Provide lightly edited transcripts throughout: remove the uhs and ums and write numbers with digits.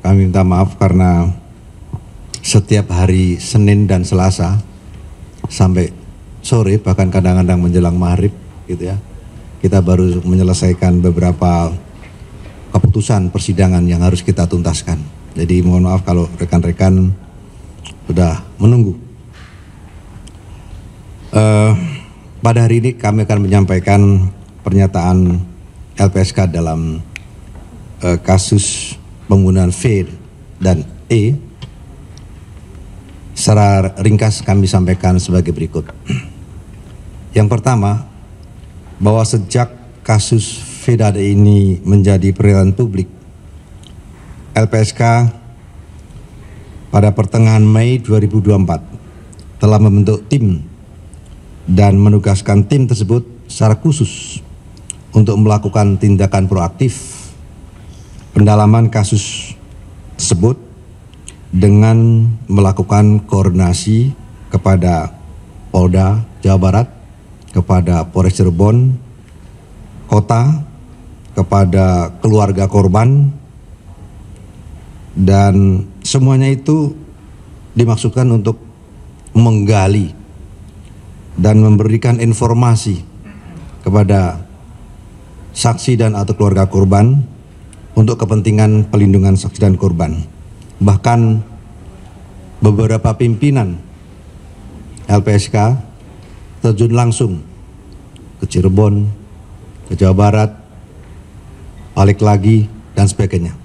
Kami minta maaf karena setiap hari Senin dan Selasa sampai sore, bahkan kadang-kadang menjelang maghrib gitu ya, kita baru menyelesaikan beberapa keputusan persidangan yang harus kita tuntaskan. Jadi mohon maaf kalau rekan-rekan sudah menunggu. Pada hari ini kami akan menyampaikan pernyataan LPSK dalam kasus pembunuhan V dan E. Secara ringkas kami sampaikan sebagai berikut. Yang pertama, bahwa sejak kasus V dan E ini menjadi perhatian publik, LPSK pada pertengahan Mei 2024 telah membentuk tim dan menugaskan tim tersebut secara khusus untuk melakukan tindakan proaktif pendalaman kasus tersebut dengan melakukan koordinasi kepada Polda Jawa Barat, kepada Polres Cirebon Kota, kepada keluarga korban, dan semuanya itu dimaksudkan untuk menggali dan memberikan informasi kepada saksi dan atau keluarga korban untuk kepentingan pelindungan saksi dan korban. Bahkan beberapa pimpinan LPSK terjun langsung ke Cirebon, ke Jawa Barat, balik lagi, dan sebagainya.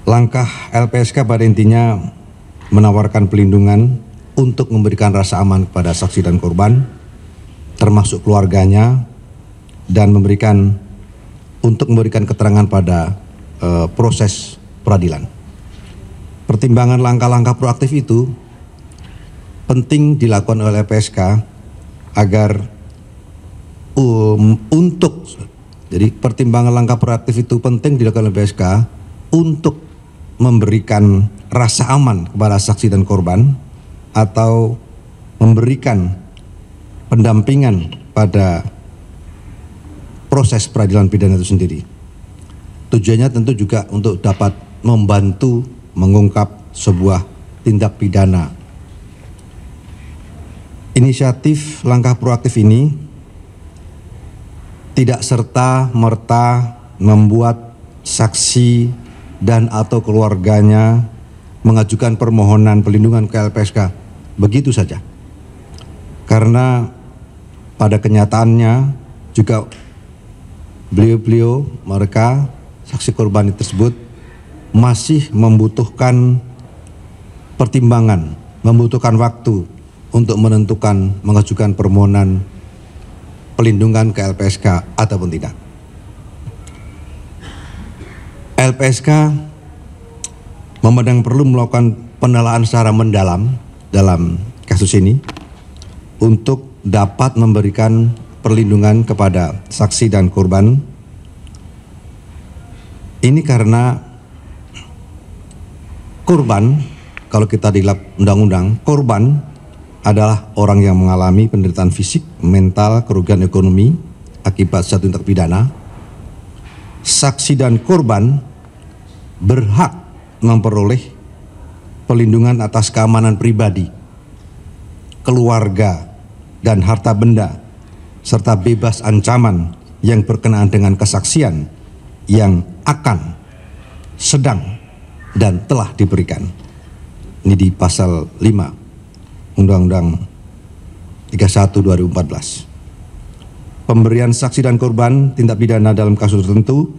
Langkah LPSK pada intinya menawarkan pelindungan untuk memberikan rasa aman kepada saksi dan korban, termasuk keluarganya, dan untuk memberikan keterangan pada proses peradilan. Pertimbangan langkah-langkah proaktif itu penting dilakukan oleh LPSK agar jadi pertimbangan langkah proaktif itu penting dilakukan oleh LPSK untuk memberikan rasa aman kepada saksi dan korban atau memberikan pendampingan pada proses peradilan pidana itu sendiri. Tujuannya tentu juga untuk dapat membantu mengungkap sebuah tindak pidana. Inisiatif langkah proaktif ini tidak serta-merta membuat saksi dan atau keluarganya mengajukan permohonan perlindungan ke LPSK begitu saja. Karena pada kenyataannya juga beliau-beliau mereka saksi korban tersebut masih membutuhkan pertimbangan, membutuhkan waktu untuk menentukan mengajukan permohonan pelindungan ke LPSK ataupun tidak. LPSK memandang perlu melakukan penelaahan secara mendalam dalam kasus ini untuk dapat memberikan perlindungan kepada saksi dan korban. Ini karena korban, kalau kita di undang-undang, korban adalah orang yang mengalami penderitaan fisik, mental, kerugian ekonomi akibat suatu tindak pidana. Saksi dan korban berhak memperoleh perlindungan atas keamanan pribadi, keluarga, dan harta benda, serta bebas ancaman yang berkenaan dengan kesaksian yang akan, sedang, dan telah diberikan. Ini di pasal 5 Undang-Undang 31 2014. Pemberian saksi dan korban tindak pidana dalam kasus tertentu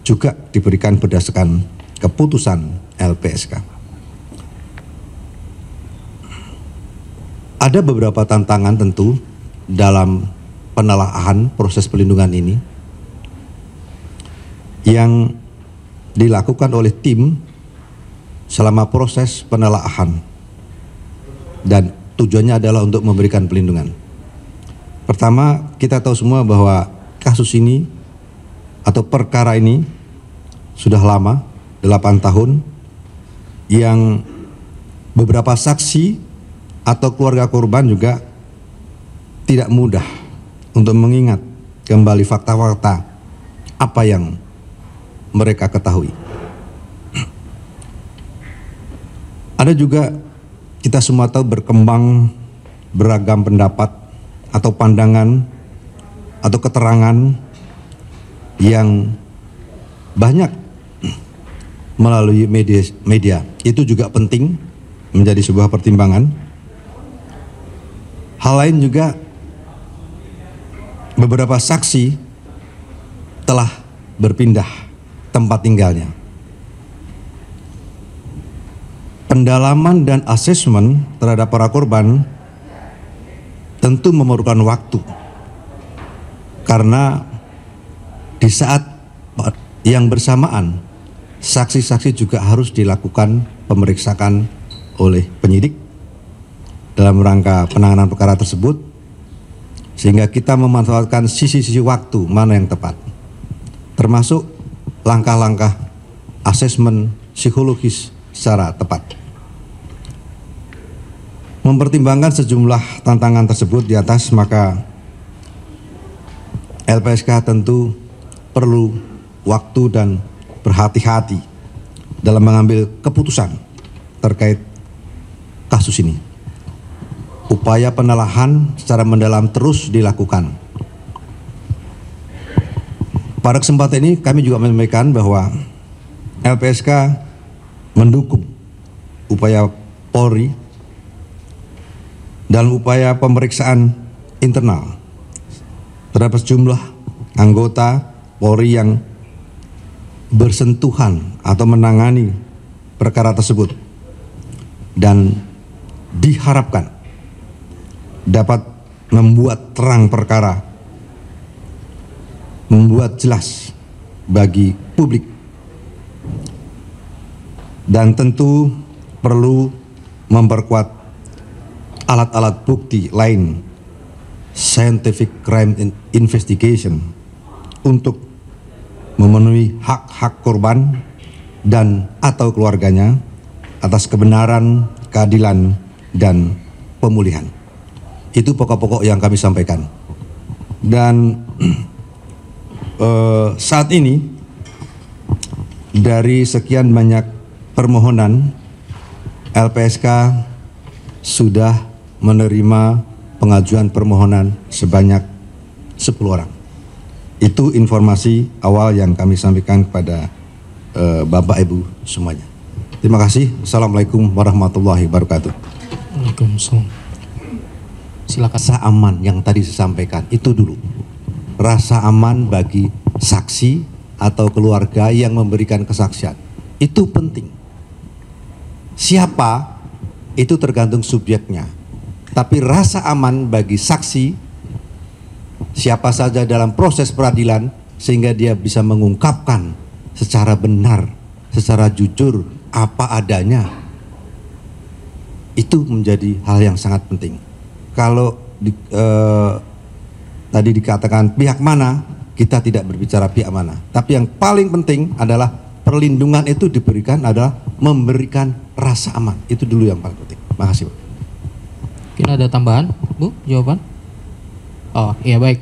juga diberikan berdasarkan keputusan LPSK. Ada beberapa tantangan tentu dalam penelaahan proses pelindungan ini yang dilakukan oleh tim selama proses penelaahan, dan tujuannya adalah untuk memberikan pelindungan. Pertama, kita tahu semua bahwa kasus ini atau perkara ini sudah lama, 8 tahun, yang beberapa saksi atau keluarga korban juga tidak mudah untuk mengingat kembali fakta-fakta apa yang mereka ketahui. Ada juga kita semua tahu berkembang beragam pendapat atau pandangan atau keterangan yang banyak melalui media. Itu juga penting menjadi sebuah pertimbangan. Hal lain juga, beberapa saksi telah berpindah tempat tinggalnya. Pendalaman dan asesmen terhadap para korban tentu memerlukan waktu, karena di saat yang bersamaan saksi-saksi juga harus dilakukan pemeriksaan oleh penyidik dalam rangka penanganan perkara tersebut, sehingga kita memanfaatkan sisi-sisi waktu mana yang tepat, termasuk langkah-langkah asesmen psikologis secara tepat. Mempertimbangkan sejumlah tantangan tersebut di atas, maka LPSK tentu perlu waktu dan berhati-hati dalam mengambil keputusan terkait kasus ini. Upaya penelaahan secara mendalam terus dilakukan. Pada kesempatan ini kami juga menyampaikan bahwa LPSK mendukung upaya Polri dalam upaya pemeriksaan internal terhadap sejumlah anggota Polri yang bersentuhan atau menangani perkara tersebut, dan diharapkan dapat membuat terang perkara, membuat jelas bagi publik, dan tentu perlu memperkuat alat-alat bukti lain, scientific crime investigation, untuk memenuhi hak-hak korban dan atau keluarganya atas kebenaran, keadilan, dan pemulihan. Itu pokok-pokok yang kami sampaikan. Dan saat ini dari sekian banyak permohonan, LPSK sudah menerima pengajuan permohonan sebanyak 10 orang. Itu informasi awal yang kami sampaikan kepada Bapak Ibu semuanya. Terima kasih. Assalamualaikum warahmatullahi wabarakatuh. Waalaikumsalam. Silakan. Rasa aman yang tadi saya sampaikan itu dulu. Rasa aman bagi saksi atau keluarga yang memberikan kesaksian. Itu penting. Siapa itu tergantung subjeknya. Tapi rasa aman bagi saksi, siapa saja dalam proses peradilan, sehingga dia bisa mengungkapkan secara benar, secara jujur, apa adanya. Itu menjadi hal yang sangat penting. Kalau tadi dikatakan pihak mana, kita tidak berbicara pihak mana. Tapi yang paling penting adalah perlindungan itu diberikan adalah memberikan rasa aman. Itu dulu yang paling penting. Makasih, Pak. Mungkin ada tambahan, Bu, jawaban? Oh, iya baik.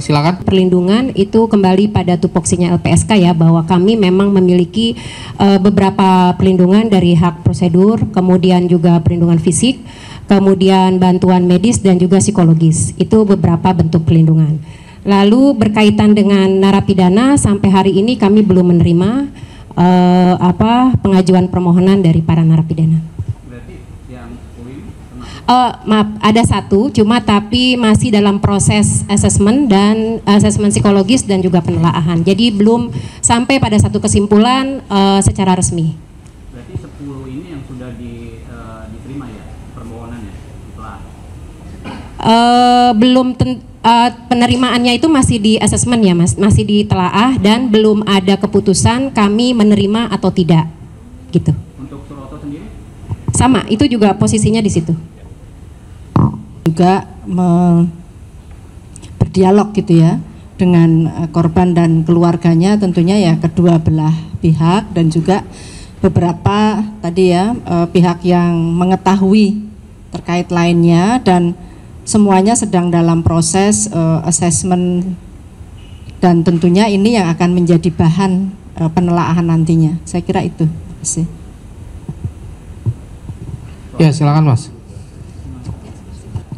Silakan. Perlindungan itu kembali pada tupoksinya LPSK ya, bahwa kami memang memiliki beberapa perlindungan dari hak prosedur, kemudian juga perlindungan fisik, kemudian bantuan medis dan juga psikologis. Itu beberapa bentuk perlindungan. Lalu berkaitan dengan narapidana, sampai hari ini kami belum menerima pengajuan permohonan dari para narapidana. Maaf, ada satu, cuma tapi masih dalam proses asesmen dan asesmen psikologis dan juga penelaahan. Jadi belum sampai pada satu kesimpulan secara resmi. Berarti 10 ini yang sudah diterima ya permohonannya setelah? Belum penerimaannya itu masih di asesmen ya Mas, masih ditelaah dan belum ada keputusan kami menerima atau tidak, gitu. Untuk Suroto sendiri? Sama, itu juga posisinya di situ. Juga berdialog gitu ya dengan korban dan keluarganya, tentunya ya kedua belah pihak, dan juga beberapa tadi ya pihak yang mengetahui terkait lainnya, dan semuanya sedang dalam proses assessment, dan tentunya ini yang akan menjadi bahan penelaahan nantinya. Saya kira itu. Terima kasih. Ya, silakan Mas.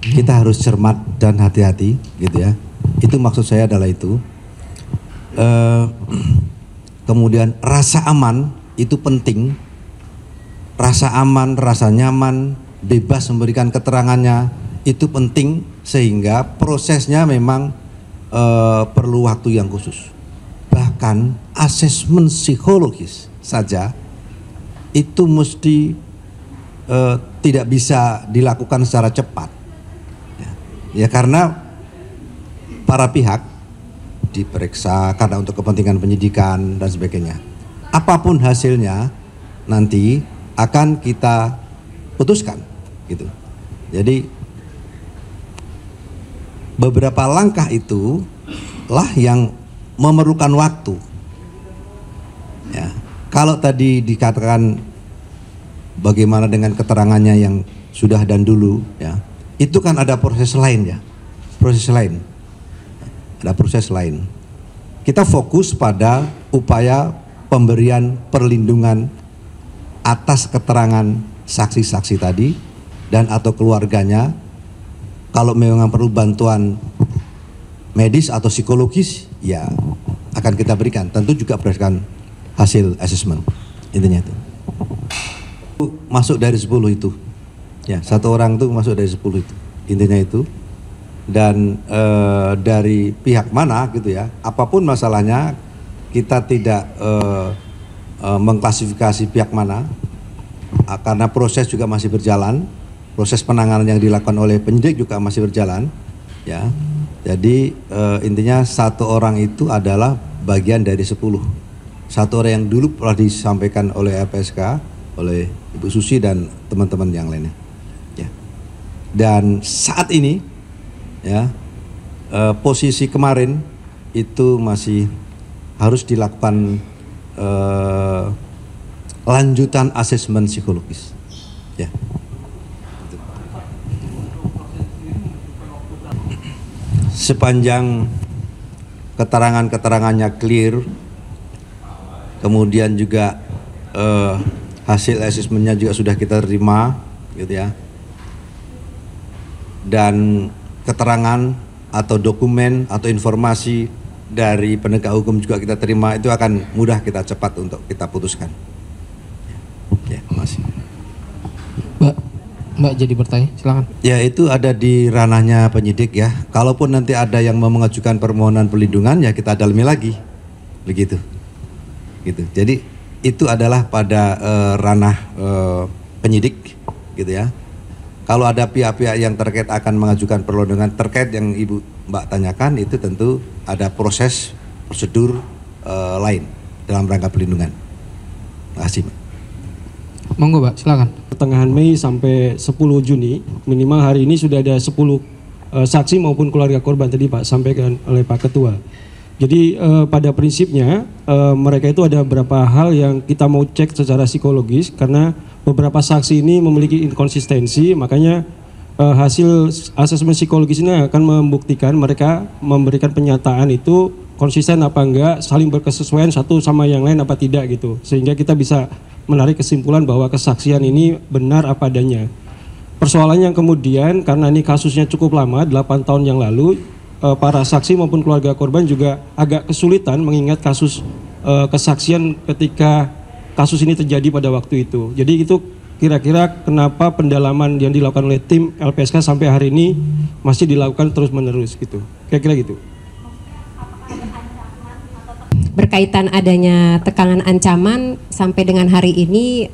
Kita harus cermat dan hati-hati gitu ya. Itu maksud saya adalah itu. Kemudian rasa aman itu penting. Rasa aman, rasa nyaman, bebas memberikan keterangannya itu penting, sehingga prosesnya memang perlu waktu yang khusus. Bahkan asesmen psikologis saja itu mesti tidak bisa dilakukan secara cepat. Ya karena para pihak diperiksa karena untuk kepentingan penyidikan dan sebagainya. Apapun hasilnya nanti akan kita putuskan gitu. Jadi beberapa langkah itu lah yang memerlukan waktu. Ya, kalau tadi dikatakan bagaimana dengan keterangannya yang sudah dan dulu, ya, itu kan ada proses lain ya, proses lain, ada proses lain. Kita fokus pada upaya pemberian perlindungan atas keterangan saksi-saksi tadi dan atau keluarganya. Kalau memang perlu bantuan medis atau psikologis, ya akan kita berikan. Tentu juga berdasarkan hasil asesmen. Intinya itu. Masuk dari 10 itu. Ya, satu orang itu masuk dari 10 itu. Intinya itu. Dan dari pihak mana gitu ya. Apapun masalahnya, kita tidak mengklasifikasi pihak mana. Karena proses juga masih berjalan. Proses penanganan yang dilakukan oleh penyidik juga masih berjalan, ya. Jadi intinya satu orang itu adalah bagian dari 10. Satu orang yang dulu pernah disampaikan oleh LPSK, oleh Ibu Susi dan teman-teman yang lainnya, ya. Dan saat ini, ya, posisi kemarin itu masih harus dilakukan lanjutan asesmen psikologis, ya. Sepanjang keterangan-keterangannya clear, kemudian juga hasil asesmennya juga sudah kita terima, gitu ya. Dan keterangan atau dokumen atau informasi dari penegak hukum juga kita terima, itu akan mudah kita cepat untuk kita putuskan. Ya, masih. Mbak jadi bertanya, silakan. Ya, itu ada di ranahnya penyidik ya. Kalaupun nanti ada yang mau mengajukan permohonan perlindungan, ya kita dalami lagi, begitu. Gitu. Jadi itu adalah pada ranah penyidik, gitu ya. Kalau ada pihak-pihak yang terkait akan mengajukan perlindungan terkait yang Ibu Mbak tanyakan, itu tentu ada proses prosedur lain dalam rangka perlindungan. Terima kasih, Mbak. Monggo, Mbak, silakan. Pertengahan Mei sampai 10 Juni, minimal hari ini sudah ada 10 saksi maupun keluarga korban tadi Pak sampaikan oleh Pak Ketua. Jadi pada prinsipnya mereka itu ada beberapa hal yang kita mau cek secara psikologis karena beberapa saksi ini memiliki inkonsistensi, makanya hasil asesmen psikologis ini akan membuktikan mereka memberikan pernyataan itu konsisten apa enggak, saling berkesesuaian satu sama yang lain apa tidak gitu. Sehingga kita bisa menarik kesimpulan bahwa kesaksian ini benar apa adanya. Persoalannya kemudian karena ini kasusnya cukup lama, 8 tahun yang lalu, para saksi maupun keluarga korban juga agak kesulitan mengingat kasus kesaksian ketika kasus ini terjadi pada waktu itu. Jadi itu kira-kira kenapa pendalaman yang dilakukan oleh tim LPSK sampai hari ini masih dilakukan terus-menerus gitu. Kira-kira gitu. Berkaitan adanya tekanan ancaman sampai dengan hari ini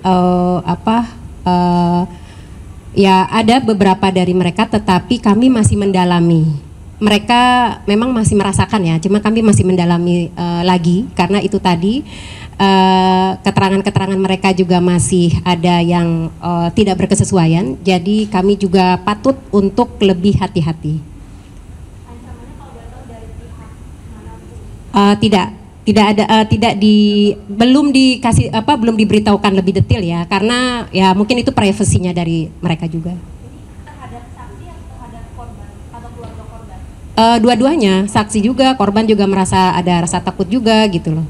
ya ada beberapa dari mereka, tetapi kami masih mendalami. Mereka memang masih merasakan ya, cuma kami masih mendalami lagi karena itu tadi keterangan-keterangan mereka juga masih ada yang tidak berkesesuaian. Jadi kami juga patut untuk lebih hati-hati. Belum diberitahukan lebih detail ya, karena ya mungkin itu privasinya dari mereka juga. Terhadap saksi atau terhadap korban atau keluarga korban? Dua-duanya, saksi juga, korban juga merasa ada rasa takut juga gitu loh.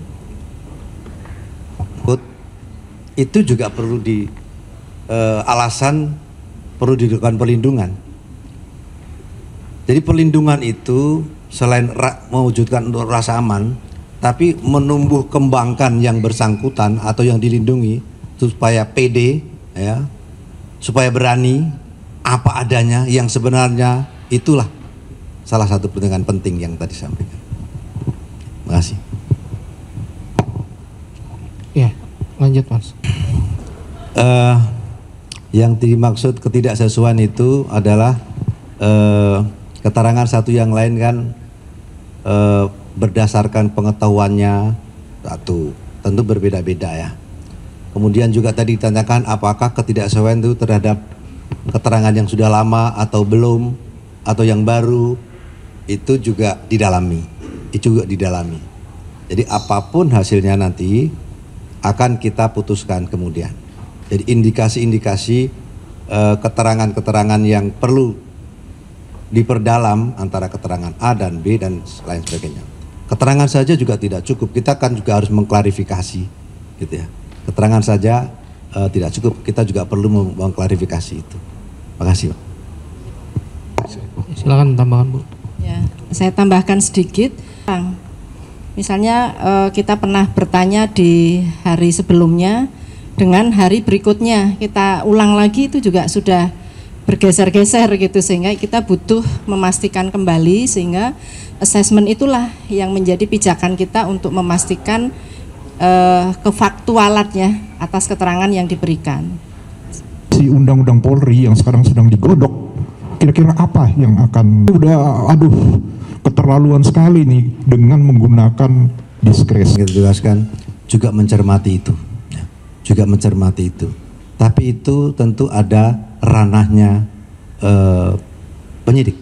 Itu juga perlu di alasan perlu dilakukan perlindungan. Jadi perlindungan itu selain mewujudkan untuk rasa aman, tapi menumbuh kembangkan yang bersangkutan atau yang dilindungi supaya pede, ya, supaya berani apa adanya yang sebenarnya. Itulah salah satu perlindungan penting yang tadi sampaikan. Terima kasih. Ya, lanjut Mas. Yang dimaksud ketidaksesuaian itu adalah keterangan satu yang lain kan berdasarkan pengetahuannya satu tentu berbeda-beda ya. Kemudian juga tadi ditanyakan apakah ketidaksesuaian itu terhadap keterangan yang sudah lama atau belum atau yang baru, itu juga didalami. Jadi apapun hasilnya nanti akan kita putuskan kemudian. Jadi indikasi-indikasi keterangan-keterangan yang perlu diperdalam antara keterangan A dan B dan lain sebagainya. Keterangan saja juga tidak cukup, kita kan juga harus mengklarifikasi, gitu ya. Keterangan saja tidak cukup, kita juga perlu mengklarifikasi itu. Terima kasih, Pak. Silakan tambahan, Bu. Ya, saya tambahkan sedikit. Misalnya kita pernah bertanya di hari sebelumnya dengan hari berikutnya, kita ulang lagi itu juga sudah bergeser-geser gitu, sehingga kita butuh memastikan kembali, sehingga assessment itulah yang menjadi pijakan kita untuk memastikan kefaktualannya atas keterangan yang diberikan. Si Undang-Undang Polri yang sekarang sedang digodok, kira-kira apa yang akan, keterlaluan sekali nih dengan menggunakan diskresi. Kita jelaskan juga mencermati itu, ya, juga mencermati itu. Tapi itu tentu ada ranahnya penyidik.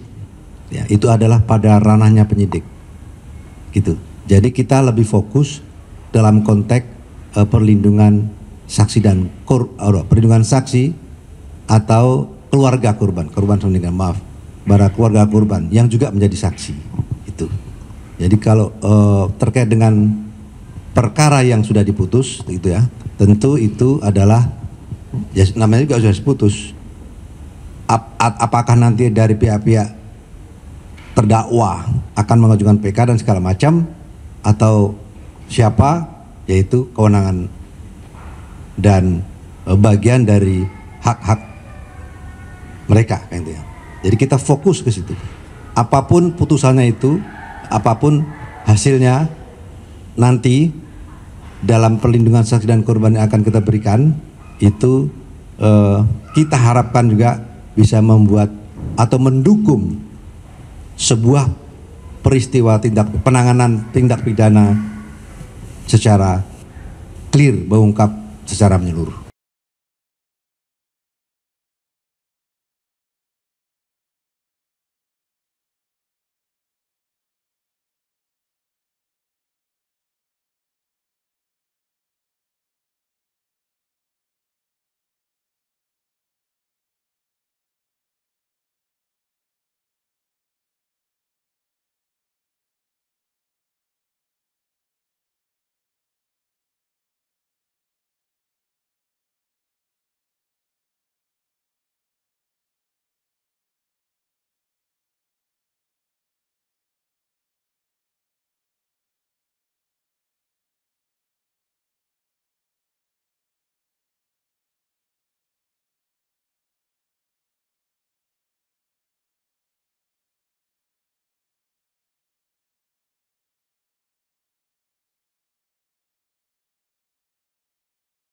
Ya, itu adalah pada ranahnya penyidik, gitu. Jadi kita lebih fokus dalam konteks perlindungan saksi dan perlindungan saksi atau keluarga korban para keluarga korban yang juga menjadi saksi itu. Jadi kalau terkait dengan perkara yang sudah diputus itu ya, tentu itu adalah ya namanya juga sudah diputus. Apakah nanti dari pihak-pihak terdakwa akan mengajukan PK dan segala macam atau siapa, yaitu kewenangan dan bagian dari hak-hak mereka, gitu ya. Jadi kita fokus ke situ. Apapun putusannya itu, apapun hasilnya nanti dalam perlindungan saksi dan korban yang akan kita berikan itu kita harapkan juga bisa membuat atau mendukung sebuah peristiwa penanganan tindak pidana secara clear, mengungkap secara menyeluruh.